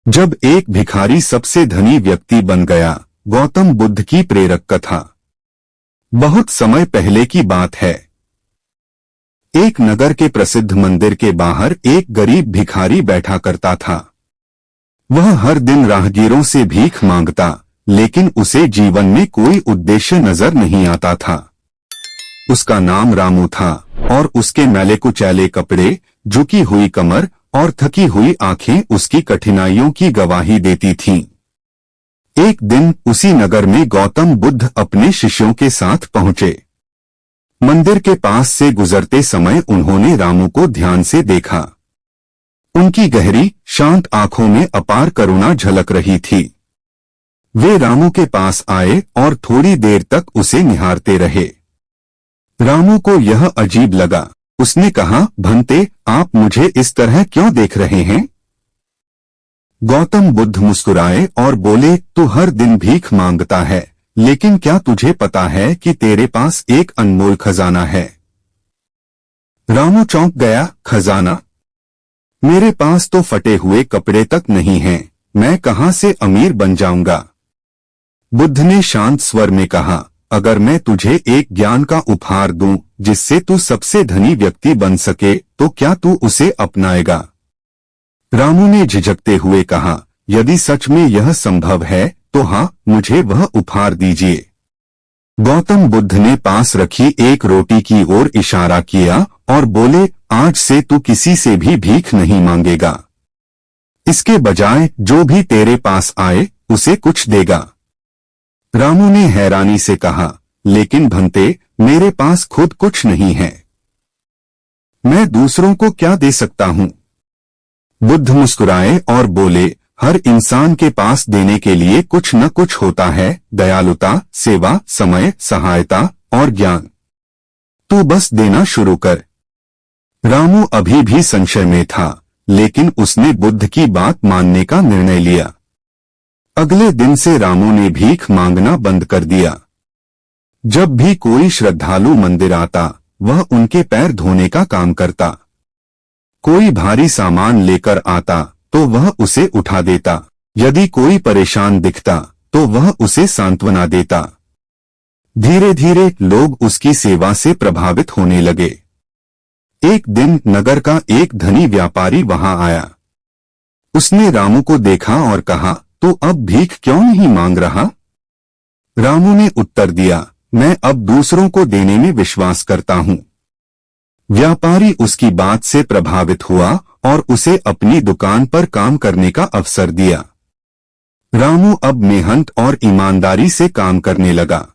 जब एक भिखारी सबसे धनी व्यक्ति बन गया। गौतम बुद्ध की प्रेरक कथा। बहुत समय पहले की बात है। एक नगर के प्रसिद्ध मंदिर के बाहर एक गरीब भिखारी बैठा करता था। वह हर दिन राहगीरों से भीख मांगता, लेकिन उसे जीवन में कोई उद्देश्य नजर नहीं आता था। उसका नाम रामू था और उसके मैले कुचैले कपड़े, झुकी हुई कमर और थकी हुई आंखें उसकी कठिनाइयों की गवाही देती थीं। एक दिन उसी नगर में गौतम बुद्ध अपने शिष्यों के साथ पहुंचे। मंदिर के पास से गुजरते समय उन्होंने रामू को ध्यान से देखा। उनकी गहरी, शांत आंखों में अपार करुणा झलक रही थी। वे रामू के पास आए और थोड़ी देर तक उसे निहारते रहे। रामू को यह अजीब लगा। उसने कहा, भंते, आप मुझे इस तरह क्यों देख रहे हैं? गौतम बुद्ध मुस्कुराए और बोले, तू हर दिन भीख मांगता है, लेकिन क्या तुझे पता है कि तेरे पास एक अनमोल खजाना है? रामू चौंक गया। खजाना? मेरे पास तो फटे हुए कपड़े तक नहीं हैं, मैं कहां से अमीर बन जाऊंगा? बुद्ध ने शांत स्वर में कहा, अगर मैं तुझे एक ज्ञान का उपहार दूं जिससे तू सबसे धनी व्यक्ति बन सके, तो क्या तू उसे अपनाएगा? रामू ने झिझकते हुए कहा, यदि सच में यह संभव है तो हाँ, मुझे वह उपहार दीजिए। गौतम बुद्ध ने पास रखी एक रोटी की ओर इशारा किया और बोले, आज से तू किसी से भी भीख नहीं मांगेगा। इसके बजाय जो भी तेरे पास आए उसे कुछ देगा। रामू ने हैरानी से कहा, लेकिन भंते, मेरे पास खुद कुछ नहीं है। मैं दूसरों को क्या दे सकता हूं? बुद्ध मुस्कुराए और बोले, हर इंसान के पास देने के लिए कुछ न कुछ होता है, दयालुता, सेवा, समय, सहायता और ज्ञान। तू बस देना शुरू कर। रामू अभी भी संशय में था, लेकिन उसने बुद्ध की बात मानने का निर्णय लिया। अगले दिन से रामू ने भीख मांगना बंद कर दिया। जब भी कोई श्रद्धालु मंदिर आता, वह उनके पैर धोने का काम करता। कोई भारी सामान लेकर आता तो वह उसे उठा देता। यदि कोई परेशान दिखता तो वह उसे सांत्वना देता। धीरे धीरे लोग उसकी सेवा से प्रभावित होने लगे। एक दिन नगर का एक धनी व्यापारी वहां आया। उसने रामू को देखा और कहा, तो अब भीख क्यों नहीं मांग रहा? रामू ने उत्तर दिया, मैं अब दूसरों को देने में विश्वास करता हूं। व्यापारी उसकी बात से प्रभावित हुआ और उसे अपनी दुकान पर काम करने का अवसर दिया। रामू अब मेहनत और ईमानदारी से काम करने लगा।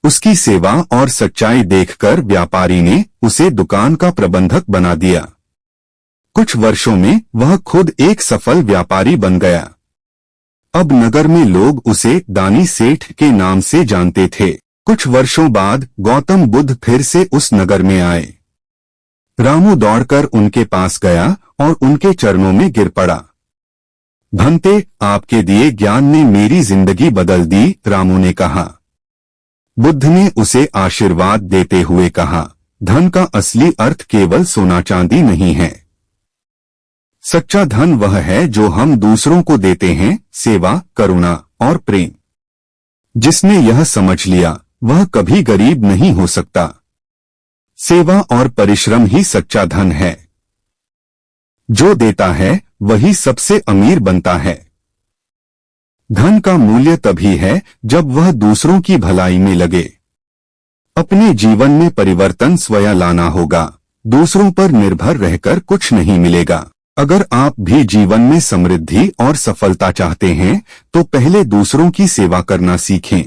उसकी सेवा और सच्चाई देखकर व्यापारी ने उसे दुकान का प्रबंधक बना दिया। कुछ वर्षों में वह खुद एक सफल व्यापारी बन गया। अब नगर में लोग उसे दानी सेठ के नाम से जानते थे। कुछ वर्षों बाद गौतम बुद्ध फिर से उस नगर में आए। रामू दौड़कर उनके पास गया और उनके चरणों में गिर पड़ा। भंते, आपके दिए ज्ञान ने मेरी जिंदगी बदल दी, रामू ने कहा। बुद्ध ने उसे आशीर्वाद देते हुए कहा, धन का असली अर्थ केवल सोना चांदी नहीं है। सच्चा धन वह है जो हम दूसरों को देते हैं, सेवा, करुणा और प्रेम। जिसने यह समझ लिया वह कभी गरीब नहीं हो सकता। सेवा और परिश्रम ही सच्चा धन है। जो देता है वही सबसे अमीर बनता है। धन का मूल्य तभी है जब वह दूसरों की भलाई में लगे। अपने जीवन में परिवर्तन स्वयं लाना होगा। दूसरों पर निर्भर रहकर कुछ नहीं मिलेगा। अगर आप भी जीवन में समृद्धि और सफलता चाहते हैं तो पहले दूसरों की सेवा करना सीखें।